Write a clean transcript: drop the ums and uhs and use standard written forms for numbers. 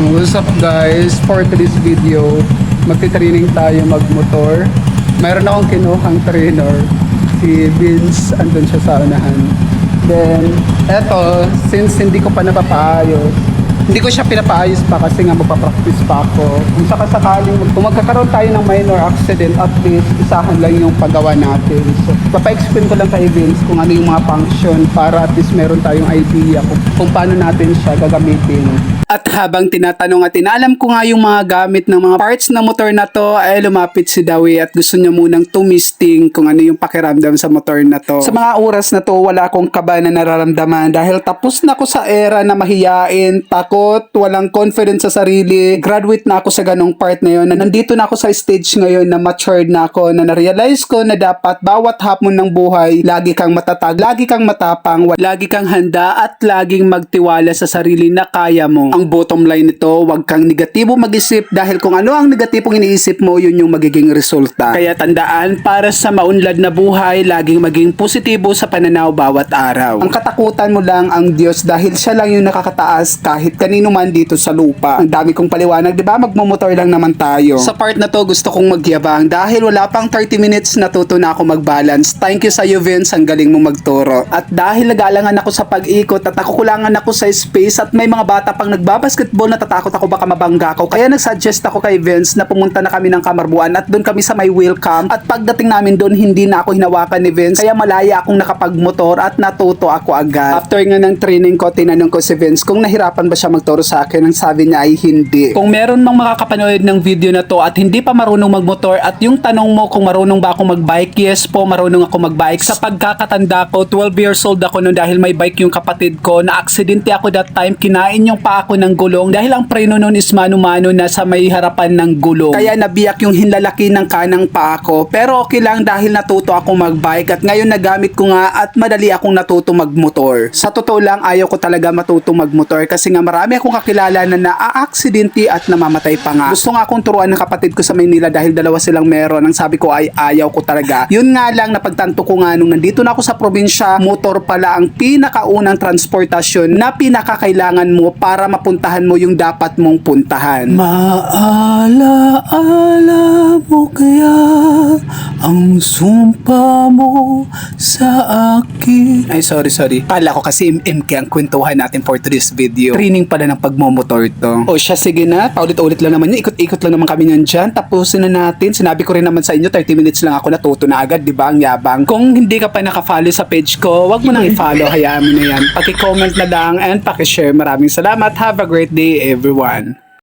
What's up guys? For today's video, magti-training tayo magmotor. Mayroon akong kinuhang trainer, si Vince, andun siya sa unahan. Then, eto, since hindi ko pa napapaayos, hindi ko siya pinapaayos pa kasi nga magpapractice pa ako. Kung sakasakaling, kung magkakaroon tayo ng minor accident, at least isahan lang yung paggawa natin. So, papa-explain ko lang kay Vince kung ano yung mga function para at least meron tayong idea kung paano natin siya gagamitin. At habang tinatanong at inalam ko nga yung mga gamit ng mga parts ng motor na to, ay lumapit si Dawi at gusto niya munang tumisting kung ano yung pakiramdam sa motor na to. Sa mga oras na to, wala akong kaba na nararamdaman dahil tapos na ako sa era na mahiyain, takot, walang confidence sa sarili. Graduate na ako sa ganong part na yun. Nandito na ako sa stage ngayon na matured na ako, na na-realize ko na dapat bawat hapon ng buhay, lagi kang matatag, lagi kang matapang, lagi kang handa at laging magtiwala sa sarili na kaya mo. Ang bottom line nito, wag kang negatibo mag-isip dahil kung ano ang negatibong iniisip mo, yun yung magiging resulta. Kaya tandaan, para sa maunlad na buhay, laging maging positibo sa pananaw bawat araw. Ang katakutan mo lang ang Diyos dahil siya lang yung nakakataas kahit kanino man dito sa lupa. Ang dami kong paliwanag, di ba? Magmumotor lang naman tayo. Sa part na to, gusto kong magyabang dahil wala pang 30 minutes natuto na ako mag-balance. Thank you sa iyo, Vince, ang galing mo magturo. At dahil nag-aalangan ako sa pag-ikot at nakukulangan ako sa space at may mga bata pang nagbabasketball, natatakot ako baka mabangga ako. Kaya nagsuggest ako kay Vince na pumunta na kami ng Kamarbuan at doon kami sa may welcome. At pagdating namin doon, hindi na ako hinawakan ni Vince. Kaya malaya akong nakapagmotor at natuto ako agad. After nga ng training ko, tinanong ko si Vince kung nahirapan ba siya magturo sa akin. Ang sabi niya ay hindi. Kung meron mang makakapanood ng video na to at hindi pa marunong magmotor at yung tanong mo kung marunong ba ako magbike, yes po, marunong ako magbike. Sa pagkakatanda ko, 12 years old ako noon dahil may bike yung kapatid ko. Na-aksidente ako that time, kinain yung pa ako ng gulong dahil ang preno nun is mano-mano na sa may harapan ng gulong. Kaya nabiyak yung hinlalaki ng kanang pa ako. Pero okay lang dahil natuto ako magbike at ngayon nagamit ko nga at madali akong natuto magmotor. Sa totoo lang, ayaw ko talaga matuto magmotor kasi nga marami akong kakilala na naa-aksidente at namamatay pa nga. Gusto nga akong turuan ng kapatid ko sa Maynila dahil dalawa silang meron. Ang sabi ko ay ayaw ko talaga. Yun nga lang, napagtanto ko nga nung nandito na ako sa probinsya, motor pala ang pinakaunang transportasyon na pinakakailangan mo para mapuntahan mo yung dapat mong puntahan. Maalaala mo kaya ang sumpa mo sa akin. Ay, sorry. Kala ko kasi MK ang kwentuhan natin for today's video. Training pala ng pagmomotor to. O siya, sige na. Paulit-ulit lang naman yun. Ikot-ikot lang naman kami nyan dyan. Tapusin na natin. Sinabi ko rin naman sa inyo, 30 minutes lang ako natuto na agad. Diba? Ang yabang. Kung hindi ka pa nakafollow sa page ko, wag mo nang i-follow. Hayaan mo na yan. Paki-comment na lang and paki-share. Maraming salamat. Have a great day, everyone.